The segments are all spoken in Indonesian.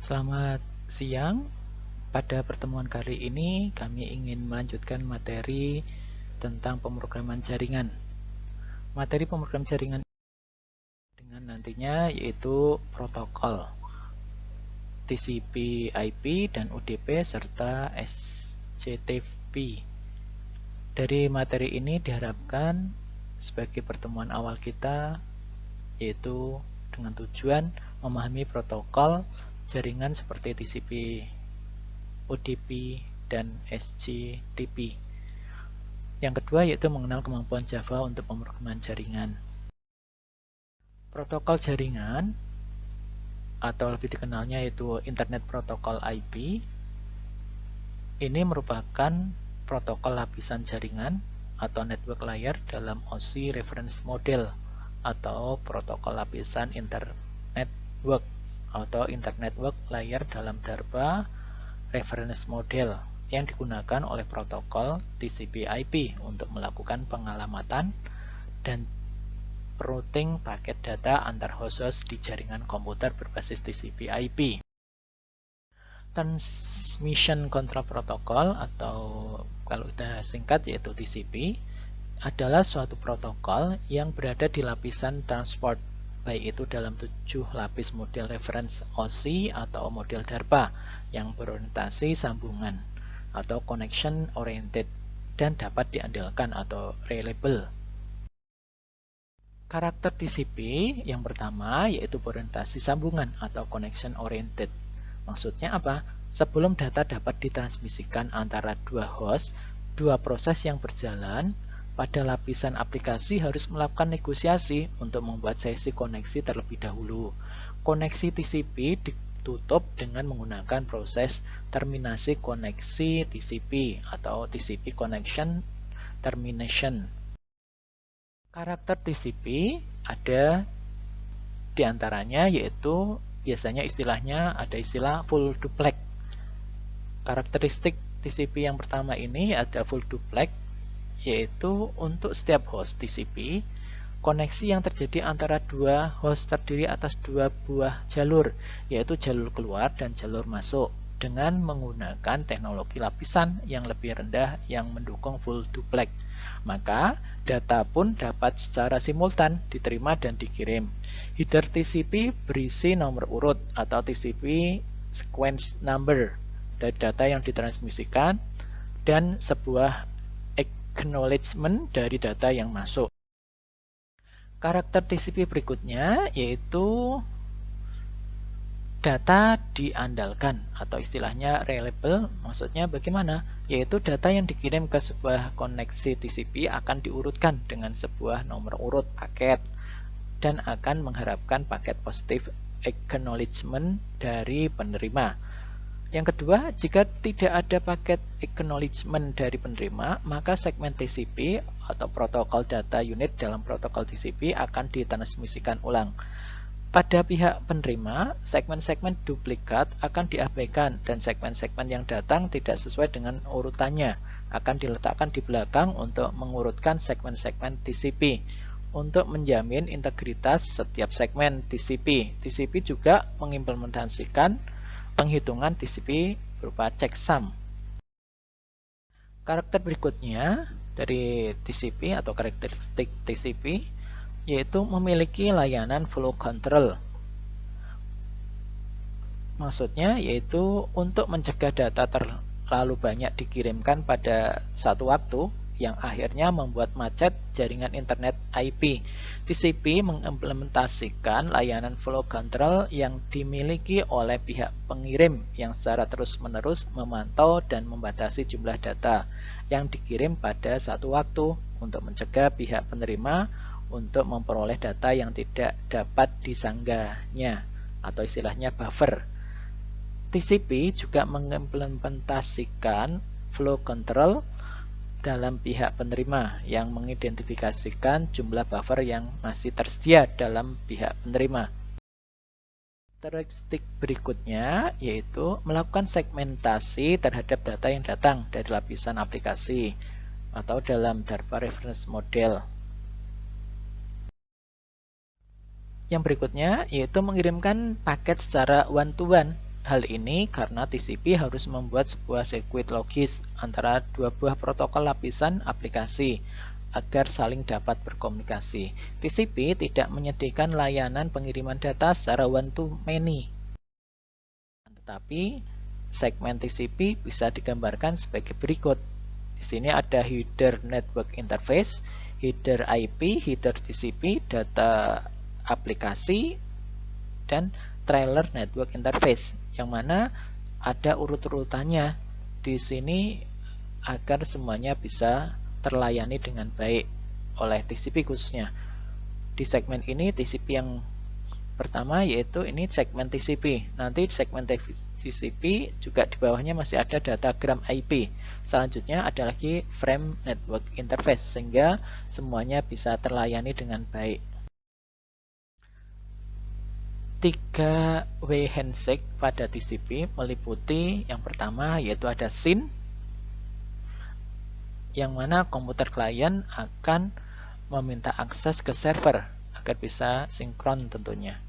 Selamat siang. Pada pertemuan kali ini kami ingin melanjutkan materi tentang pemrograman jaringan. Materi pemrograman jaringan dengan nantinya yaitu protokol TCP/IP dan UDP serta SCTP. Dari materi ini diharapkan sebagai pertemuan awal kita yaitu dengan tujuan memahami protokol jaringan seperti TCP, UDP, dan SCTP. Yang kedua yaitu mengenal kemampuan Java untuk pemrograman jaringan. Protokol jaringan atau lebih dikenalnya yaitu Internet Protocol IP ini merupakan protokol lapisan jaringan atau network layer dalam OSI reference model atau protokol lapisan Internet Network atau Internet Network layer dalam DARPA reference model yang digunakan oleh protokol TCP/IP untuk melakukan pengalamatan dan routing paket data antar host di jaringan komputer berbasis TCP/IP. Transmission Control Protocol atau kalau kita singkat yaitu TCP adalah suatu protokol yang berada di lapisan transport, baik itu dalam 7 lapis model reference OSI atau model DARPA yang berorientasi sambungan atau connection oriented dan dapat diandalkan atau reliable. Karakter TCP yang pertama yaitu berorientasi sambungan atau connection oriented. Maksudnya apa? Sebelum data dapat ditransmisikan antara dua host, dua proses yang berjalan, pada lapisan aplikasi harus melakukan negosiasi untuk membuat sesi koneksi terlebih dahulu. Koneksi TCP ditutup dengan menggunakan proses terminasi koneksi TCP atau TCP Connection Termination. Karakter TCP ada diantaranya yaitu biasanya istilahnya ada istilah full duplex. Karakteristik TCP yang pertama ini ada full duplex, yaitu untuk setiap host TCP, koneksi yang terjadi antara dua host terdiri atas dua buah jalur, yaitu jalur keluar dan jalur masuk, dengan menggunakan teknologi lapisan yang lebih rendah yang mendukung full duplex. Maka, data pun dapat secara simultan diterima dan dikirim. Header TCP berisi nomor urut atau TCP sequence number dari data yang ditransmisikan dan sebuah acknowledgement dari data yang masuk. Karakter TCP berikutnya yaitu data diandalkan atau istilahnya reliable. Maksudnya bagaimana? Yaitu data yang dikirim ke sebuah koneksi TCP akan diurutkan dengan sebuah nomor urut paket dan akan mengharapkan paket positif acknowledgement dari penerima. Yang kedua, jika tidak ada paket acknowledgement dari penerima, maka segmen TCP atau protokol data unit dalam protokol TCP akan ditransmisikan ulang. Pada pihak penerima, segmen-segmen duplikat akan diabaikan dan segmen-segmen yang datang tidak sesuai dengan urutannya akan diletakkan di belakang untuk mengurutkan segmen-segmen TCP untuk menjamin integritas setiap segmen TCP. TCP juga mengimplementasikan penghitungan TCP berupa checksum. Karakter berikutnya dari TCP atau karakteristik TCP yaitu memiliki layanan flow control. Maksudnya yaitu untuk mencegah data terlalu banyak dikirimkan pada satu waktu yang akhirnya membuat macet jaringan internet IP. TCP mengimplementasikan layanan flow control yang dimiliki oleh pihak pengirim yang secara terus-menerus memantau dan membatasi jumlah data yang dikirim pada satu waktu untuk mencegah pihak penerima untuk memperoleh data yang tidak dapat disanggahnya atau istilahnya buffer. TCP juga mengimplementasikan flow control dalam pihak penerima yang mengidentifikasikan jumlah buffer yang masih tersedia dalam pihak penerima. Karakteristik berikutnya yaitu melakukan segmentasi terhadap data yang datang dari lapisan aplikasi atau dalam DARPA reference model. Yang berikutnya yaitu mengirimkan paket secara one-to-one Hal ini karena TCP harus membuat sebuah sirkuit logis antara dua buah protokol lapisan aplikasi agar saling dapat berkomunikasi. TCP tidak menyediakan layanan pengiriman data secara one-to-many. Tetapi segmen TCP bisa digambarkan sebagai berikut. Di sini ada header network interface, header IP, header TCP, data aplikasi, dan trailer network interface, yang mana ada urut-urutannya di sini agar semuanya bisa terlayani dengan baik oleh TCP khususnya. Di segmen ini TCP yang pertama yaitu ini segmen TCP. Nanti segmen TCP juga di bawahnya masih ada datagram IP. Selanjutnya ada lagi frame network interface sehingga semuanya bisa terlayani dengan baik. 3W handshake pada TCP meliputi yang pertama yaitu ada SYN, yang mana komputer klien akan meminta akses ke server agar bisa sinkron tentunya.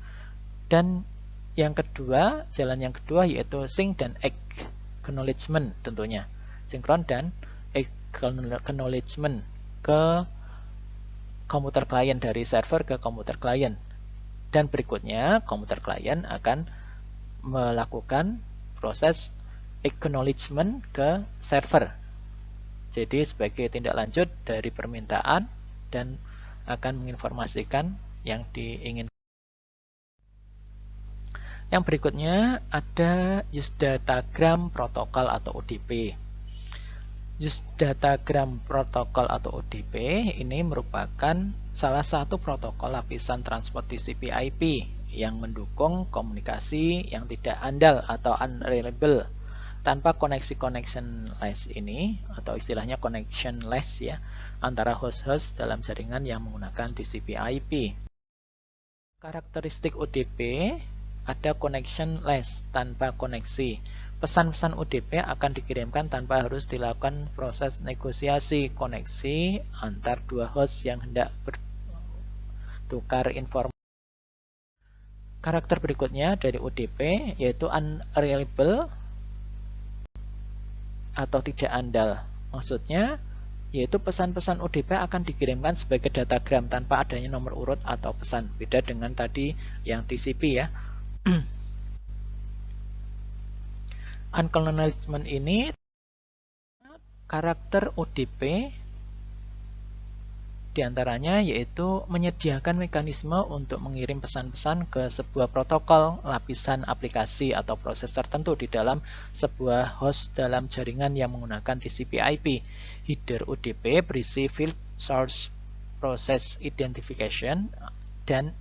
Dan yang kedua, jalan yang kedua yaitu sync dan acknowledgement tentunya. Sinkron dan acknowledgement ke komputer klien dari server ke komputer klien. Dan berikutnya, komputer klien akan melakukan proses acknowledgement ke server. Jadi sebagai tindak lanjut dari permintaan dan akan menginformasikan yang diinginkan. Yang berikutnya ada use datagram protokol atau UDP. Use datagram protokol atau UDP ini merupakan salah satu protokol lapisan transport TCP IP yang mendukung komunikasi yang tidak andal atau unreliable tanpa koneksi connectionless ini, atau istilahnya connectionless ya, antara host-host dalam jaringan yang menggunakan TCP IP. Karakteristik UDP ada connectionless, tanpa koneksi. Pesan-pesan UDP akan dikirimkan tanpa harus dilakukan proses negosiasi koneksi antar dua host yang hendak bertukar informasi. Karakter berikutnya dari UDP yaitu unreliable atau tidak andal. Maksudnya yaitu pesan-pesan UDP akan dikirimkan sebagai datagram tanpa adanya nomor urut atau pesan. Beda dengan tadi yang TCP ya. Acknowledgement ini karakter UDP diantaranya yaitu menyediakan mekanisme untuk mengirim pesan-pesan ke sebuah protokol lapisan aplikasi atau proses tertentu di dalam sebuah host dalam jaringan yang menggunakan TCP/IP. Header UDP berisi field source process identification dan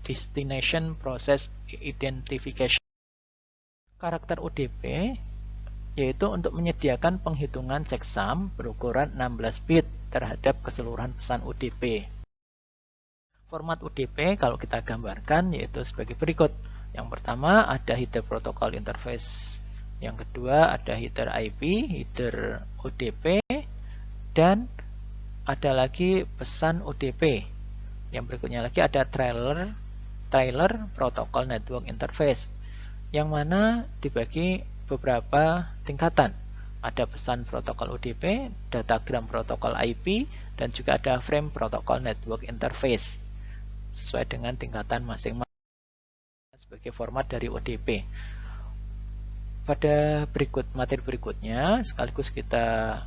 destination process identification. Karakter UDP yaitu untuk menyediakan penghitungan checksum berukuran 16 bit terhadap keseluruhan pesan UDP. Format UDP kalau kita gambarkan yaitu sebagai berikut. Yang pertama ada header protocol interface. Yang kedua ada header IP, header UDP, dan ada lagi pesan UDP. Yang berikutnya lagi ada trailer protocol network interface, yang mana dibagi beberapa tingkatan. Ada pesan protokol UDP, datagram protokol IP, dan juga ada frame protokol network interface sesuai dengan tingkatan masing-masing sebagai format dari UDP. Pada materi berikutnya sekaligus kita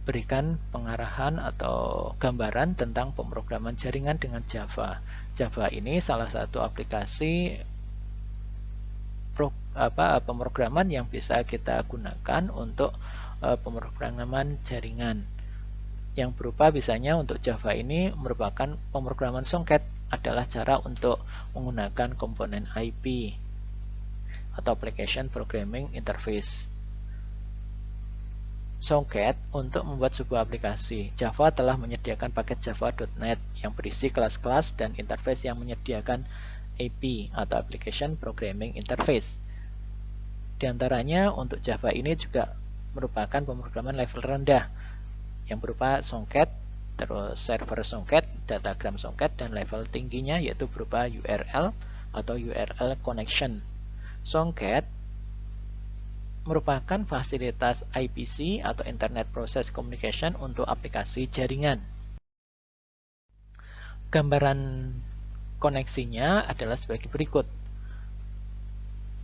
berikan pengarahan atau gambaran tentang pemrograman jaringan dengan Java. Java ini salah satu aplikasi pemrograman yang bisa kita gunakan untuk pemrograman jaringan yang berupa misalnya untuk Java ini merupakan pemrograman songket adalah cara untuk menggunakan komponen IP atau Application Programming Interface. Songket untuk membuat sebuah aplikasi. Java telah menyediakan paket java.net yang berisi kelas-kelas dan interface yang menyediakan AP atau Application Programming Interface. Di antaranya untuk Java ini juga merupakan pemrograman level rendah yang berupa songket, terus server songket, datagram songket, dan level tingginya yaitu berupa URL atau URL connection. Songket merupakan fasilitas IPC atau Internet Process Communication untuk aplikasi jaringan. Gambaran koneksinya adalah sebagai berikut.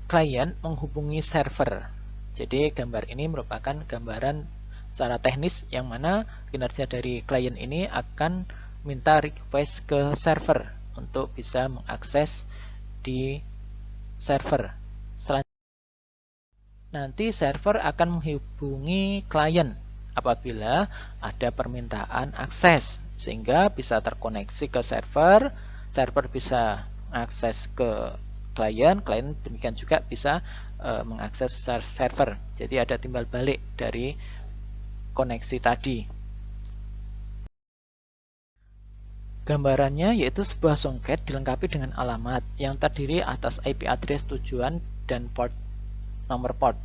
Klien menghubungi server. Jadi gambar ini merupakan gambaran secara teknis yang mana kinerja dari klien ini akan minta request ke server untuk bisa mengakses di server. Selanjutnya, nanti server akan menghubungi klien apabila ada permintaan akses sehingga bisa terkoneksi ke server, server bisa akses ke klien, klien demikian juga bisa mengakses server. Jadi ada timbal balik dari koneksi tadi. Gambarannya yaitu sebuah songket dilengkapi dengan alamat yang terdiri atas IP address tujuan dan nomor port.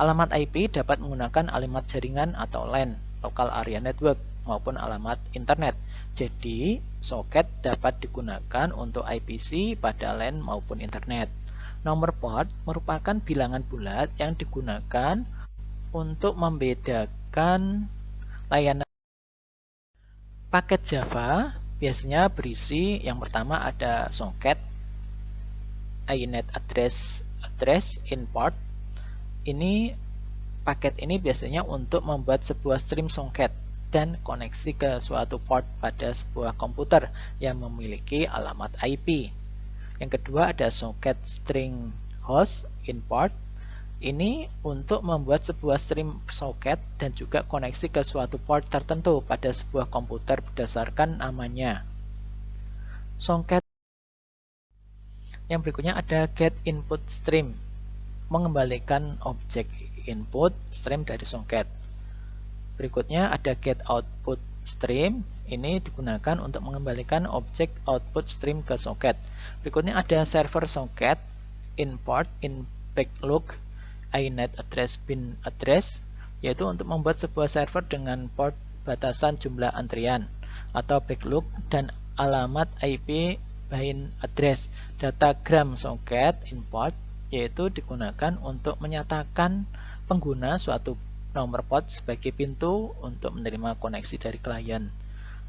Alamat IP dapat menggunakan alamat jaringan atau LAN, Local Area Network, maupun alamat internet. Jadi, soket dapat digunakan untuk IPC pada LAN maupun internet. Nomor port merupakan bilangan bulat yang digunakan untuk membedakan layanan. Paket Java biasanya berisi yang pertama ada soket, inet address import. Paket ini biasanya untuk membuat sebuah stream soket dan koneksi ke suatu port pada sebuah komputer yang memiliki alamat IP. Yang kedua ada soket string host import. Ini untuk membuat sebuah stream soket dan juga koneksi ke suatu port tertentu pada sebuah komputer berdasarkan namanya. Soket yang berikutnya ada get input stream, mengembalikan objek input stream dari soket. Berikutnya ada get output stream, ini digunakan untuk mengembalikan objek output stream ke soket. Berikutnya ada server soket, import in backlog inet address bin address, yaitu untuk membuat sebuah server dengan port batasan jumlah antrian atau backlog dan alamat IP bin address. Datagram soket import yaitu digunakan untuk menyatakan pengguna suatu nomor port sebagai pintu untuk menerima koneksi dari klien.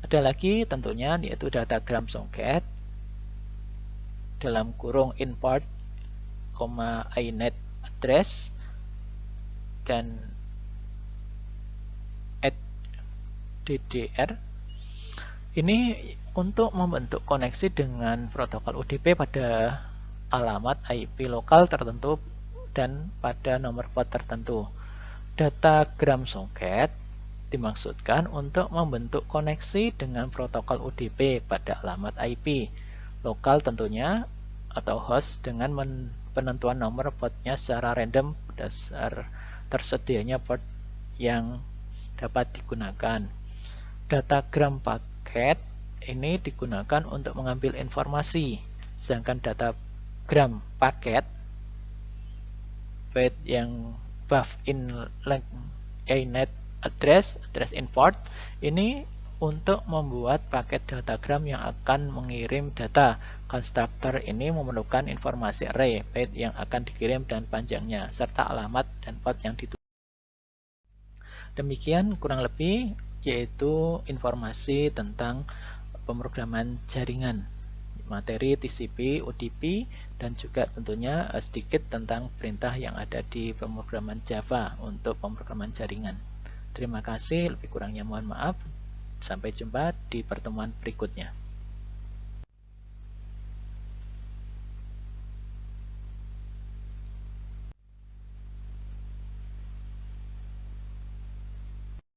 Ada lagi tentunya yaitu datagram soket dalam kurung import, inet address dan DDR. Ini untuk membentuk koneksi dengan protokol UDP pada alamat IP lokal tertentu dan pada nomor port tertentu. Datagram soket dimaksudkan untuk membentuk koneksi dengan protokol UDP pada alamat IP lokal tentunya atau host dengan penentuan nomor portnya secara random berdasar tersedianya port yang dapat digunakan. Datagram paket ini digunakan untuk mengambil informasi, sedangkan datagram paket yang buff in inet address import ini untuk membuat paket datagram yang akan mengirim data. Konstruktor ini memerlukan informasi array byte yang akan dikirim dan panjangnya serta alamat dan port yang dituju. Demikian kurang lebih yaitu informasi tentang pemrograman jaringan, materi TCP, UDP, dan juga tentunya sedikit tentang perintah yang ada di pemrograman Java untuk pemrograman jaringan. Terima kasih, lebih kurangnya mohon maaf. Sampai jumpa di pertemuan berikutnya.